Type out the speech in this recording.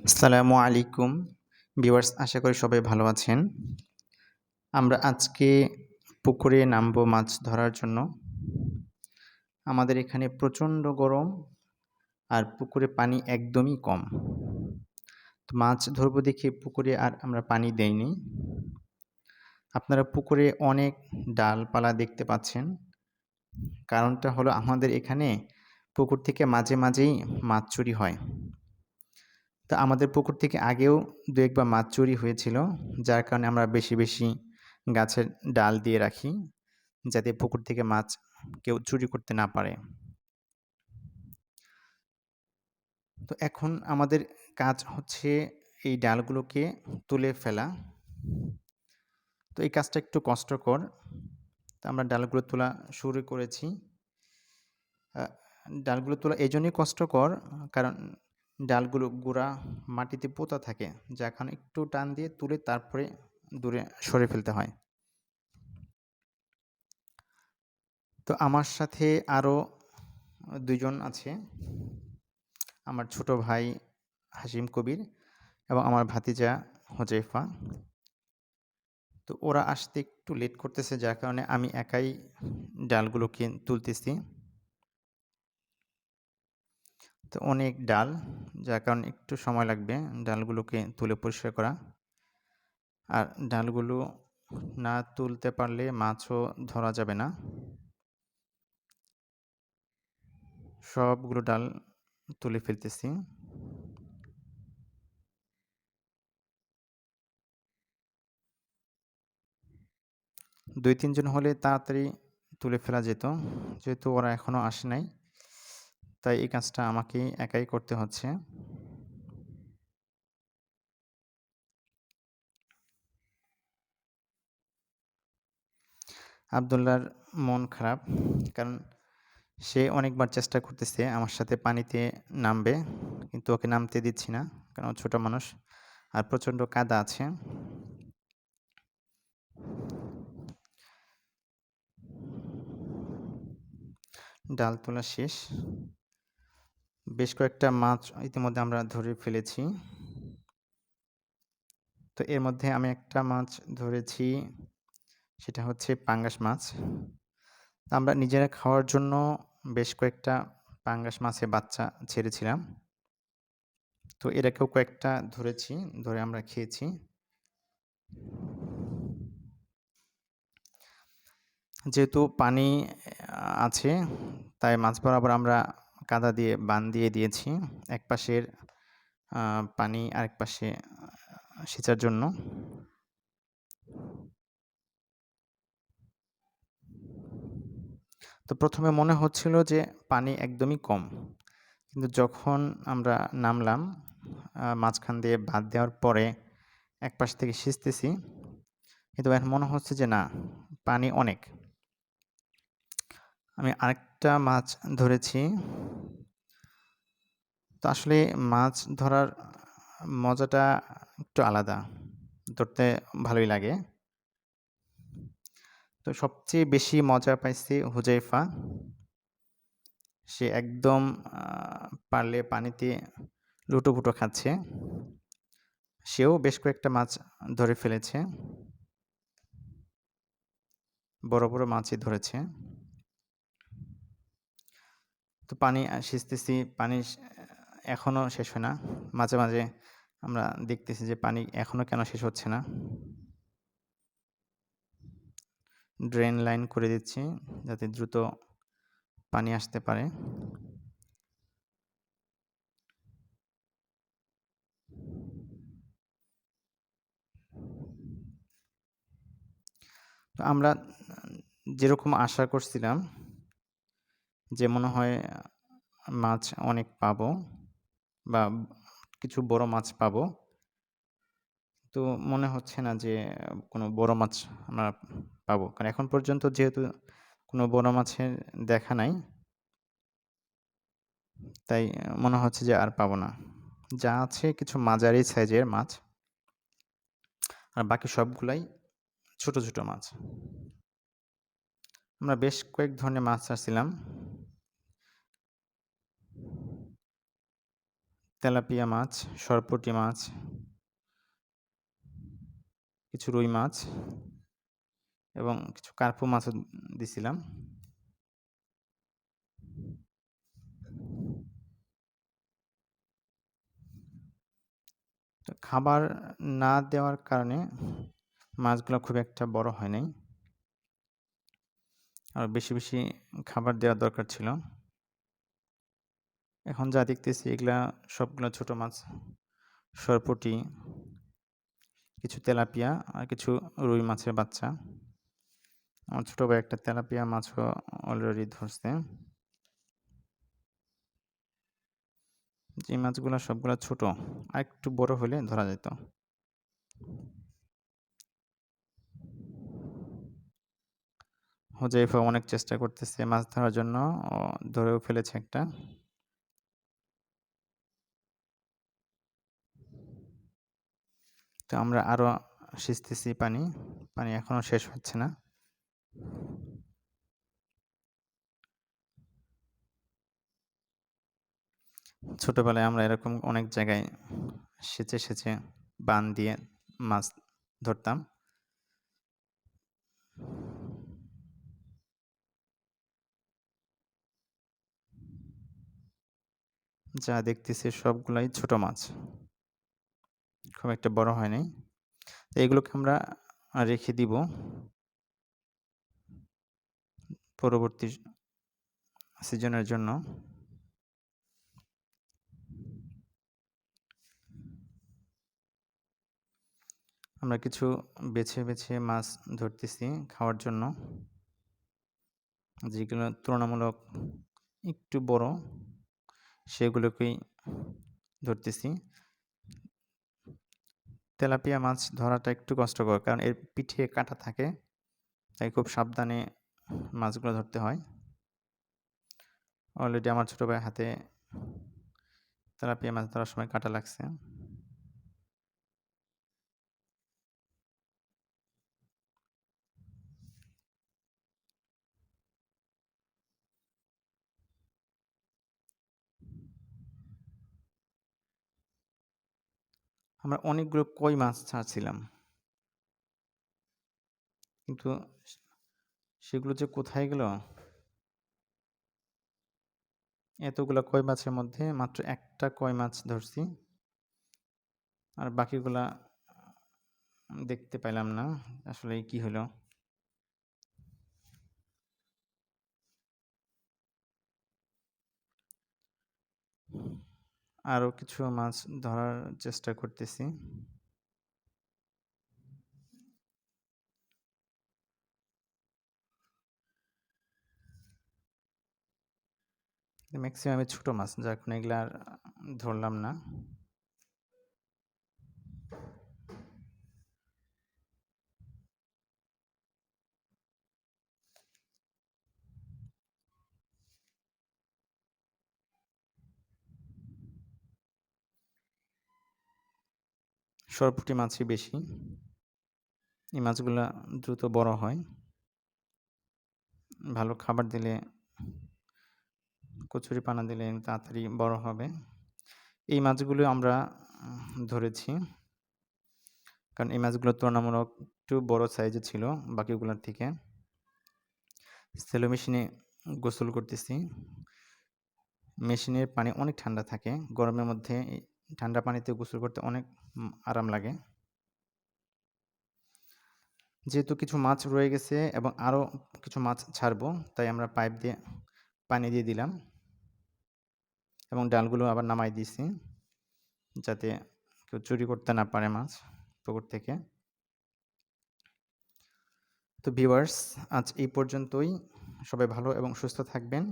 আসসালামু আলাইকুম ভিউয়ার্স, আশা করি সবাই ভালো আছেন। আমরা আজকে পুকুরে নামবো মাছ ধরার জন্য। আমাদের এখানে প্রচণ্ড গরম আর পুকুরে পানি একদমই কম। তো মাছ ধরবো দেখে পুকুরে আর আমরা পানি দেইনি। আপনারা পুকুরে অনেক ডালপালা দেখতে পাচ্ছেন। কারণটা হলো আমাদের এখানে পুকুর থেকে মাঝে মাঝেই মাছ চুরি হয়। তো আমাদের পুকুর থেকে আগেও ২-১ বার মাছ চুরি হয়েছিল, যার কারণে আমরা বেশি বেশি গাছের ডাল দিয়ে রাখি, যাতে পুকুর থেকে মাছ কেউ চুরি করতে না পারে। তো এখন আমাদের কাজ হচ্ছে এই ডালগুলোকে তুলে ফেলা। তো এই কাজটা একটু কষ্টকর। তো আমরা ডালগুলো তোলা শুরু করেছি। ডালগুলো তোলা এজন্যই কষ্টকর, কারণ ডালগুলো গোড়া মাটিতে পোঁতা থাকে, যার কারণে একটু টান দিয়ে তুলে তারপরে দূরে সরিয়ে ফেলতে হয়। তো আমার সাথে আরও ২ জন আছে। আমার ছোট ভাই হাশিম কবির এবং আমার ভাতিজা হোজাইফা। তো ওরা আসতে একটু লেট করতেছে, যার কারণে আমি একাই ডালগুলোকে তুলতেছি। তো অনেক ডাল, যার কারণে একটু সময় লাগবে ডালগুলোকে তুলে পরিষ্কার করা। আর ডালগুলো না তুলতে পারলে মাছও ধরা যাবে না। সবগুলো ডাল তুলে ফেলতেছি। ২-৩ জন হলে তাড়াতাড়ি তুলে ফেলা যেত। যেহেতু ওরা এখনও আসে নাই, তাই এই কাজটা আমাকেই একাই করতে হচ্ছে। আবদুল্লাহর মন খারাপ, কারণ সে অনেকবার চেষ্টা করতেছে আমার সাথে পানিতে নামবে, কিন্তু ওকে নামতে দিচ্ছি না, কারণ ও ছোট মানুষ আর প্রচণ্ড কাদা আছে। ডাল তোলা শেষ। বেশ কয়েকটা মাছ ইতিমধ্যে আমরা ধরে ফেলেছি। তো এর মধ্যে আমি একটা মাছ ধরেছি, সেটা হচ্ছে পাঙ্গাস মাছ। আমরা নিজেরা খাওয়ার জন্য বেশ কয়েকটা পাঙ্গাস মাছের বাচ্চা ছেড়েছিলাম। তো এটাকেও কয়েকটা ধরেছি, ধরে আমরা খেয়েছি। যেহেতু পানি আছে, তাই মাছ বরাবর আমরা কাদা দিয়ে বান দিয়ে দিয়েছি, এক পাশের পানি আরেক পাশে সেচার জন্য। তো প্রথমে মনে হচ্ছিল যে পানি একদমই কম, কিন্তু যখন আমরা নামলাম মাঝখান দিয়ে বাঁধ দেওয়ার পরে এক পাশ থেকে সেচতেছি, কিন্তু এখন মনে হচ্ছে যে না, পানি অনেক। আমি আরেকটা মাছ ধরেছি। তো আসলে মাছ ধরার মজাটা একটু আলাদা, ধরতে ভালোই লাগে। তো সবচেয়ে বেশি মজা পাইছে হুজাইফা। সে একদম পারলে পানিতে লুটোপুটো খাচ্ছে। সেও বেশ কয়েকটা মাছ ধরে ফেলেছে, বড় বড় মাছই ধরেছে। তো পানি সেচতেছি, পানি এখনও শেষ হয় না। মাঝে মাঝে আমরা দেখতেছি যে পানি এখনও কেন শেষ হচ্ছে না। ড্রেন লাইন করে দিচ্ছি যাতে দ্রুত পানি আসতে পারে। তো আমরা যেরকম আশা করছিলাম যে মনে হয় মাছ অনেক পাবো বা কিছু বড় মাছ পাবো, তো মনে হচ্ছে না যে কোনো বড় মাছ আমরা পাবো, কারণ এখন পর্যন্ত যেহেতু কোনো বড় মাছের দেখা নাই, তাই মনে হচ্ছে যে আর পাবো না। যা আছে কিছু মাঝারি সাইজের মাছ, আর বাকি সবগুলাই ছোট ছোট মাছ। আমরা বেশ কয়েক ধরনের মাছ ছাড়ছিলাম, তেলাপিয়া মাছ, সরপুঁটি মাছ, কিছু রুই মাছ এবং কিছু কার্পু মাছও দিছিলাম। তো খাবার না দেওয়ার কারণে মাছগুলো খুব একটা বড় হয় নাই। আরো বেশি, বেশি খাবার দেওয়া দরকার ছিল। এখন যা দেখতেছি এগুলা সবগুলা ছোট মাছ। সরপুঁটি, কিছু তেলাপিয়া আর কিছু রুই মাছের বাচ্চা। আমার ছোট ভাই একটা তেলাপিয়া মাছও অলরেডি ধরছে। যে মাছগুলা সবগুলা ছোট, আরেকটু বড় হলে ধরা যেত। হুজাইফা অনেক চেষ্টা করতেছে মাছ ধরার জন্য, ধরেও ফেলেছে একটা। তো আমরা আরো সেচতেছি পানি, পানি এখনো শেষ হচ্ছে না। ছোটবেলায় আমরা এরকম অনেক জায়গায় সেচে সেচে বান দিয়ে মাছ ধরতাম। যা দেখতেছি সবগুলাই ছোট মাছ, খুব একটা বড় হয় নাই। তো এগুলোকে আমরা রেখে দিব পরবর্তী সিজনের জন্য। আমরা কিছু বেছে বেছে মাছ ধরতেছি খাওয়ার জন্য, যেগুলো তুলনামূলক একটু বড় সেগুলোকেই ধরতেছি। তেলাপিয়া মাছ ধরাটা একটু কষ্টকর, কারণ এর পিঠে কাঁটা থাকে, তাই খুব সাবধানে মাছগুলো ধরতে হয়। অলরেডি আমার ছোট ভাইয়ের হাতে তেলাপিয়া মাছ ধরার সময় কাঁটা লাগছে। আমরা অনেকগুলো কই মাছ ছাড়ছিলাম, কিন্তু সেগুলো যে কোথায় গেল, এতগুলা কই মাছের মধ্যে মাত্র একটা কই মাছ ধরছি, আর বাকিগুলা দেখতে পাইলাম না আসলে কি হলো। আরো কিছু মাছ ধরার চেষ্টা করতেছি। ম্যাক্সিমামই ছোট মাছ, যার কারণে এগুলা আর ধরলাম না। সরপুঁটি মাছই বেশি, এই মাছগুলা দ্রুত বড় হয়, ভালো খাবার দিলে, কচুরিপানা দিলে তাড়াতাড়ি বড় হবে। এই মাছগুলো আমরা ধরেছি, কারণ এই মাছগুলো তুলনামূলক একটু বড় সাইজের ছিল বাকিগুলোর থেকে। সেলো মেশিনে গোসল করতেছি। মেশিনের পানি অনেক ঠান্ডা থাকে, গরমের মধ্যে ঠান্ডা পানিতে গোসল করতে অনেক আরাম লাগে। যেহেতু কিছু মাছ রয়ে গেছে এবং আরও কিছু মাছ ছাড়বো, তাই আমরা পাইপ দিয়ে পানি দিয়ে দিলাম এবং ডালগুলো আবার নামাই দিয়েছি, যাতে কেউ চুরি করতে না পারে মাছ পুকুর থেকে। তো ভিউয়ার্স, আজ এই পর্যন্তই। সবাই ভালো এবং সুস্থ থাকবেন।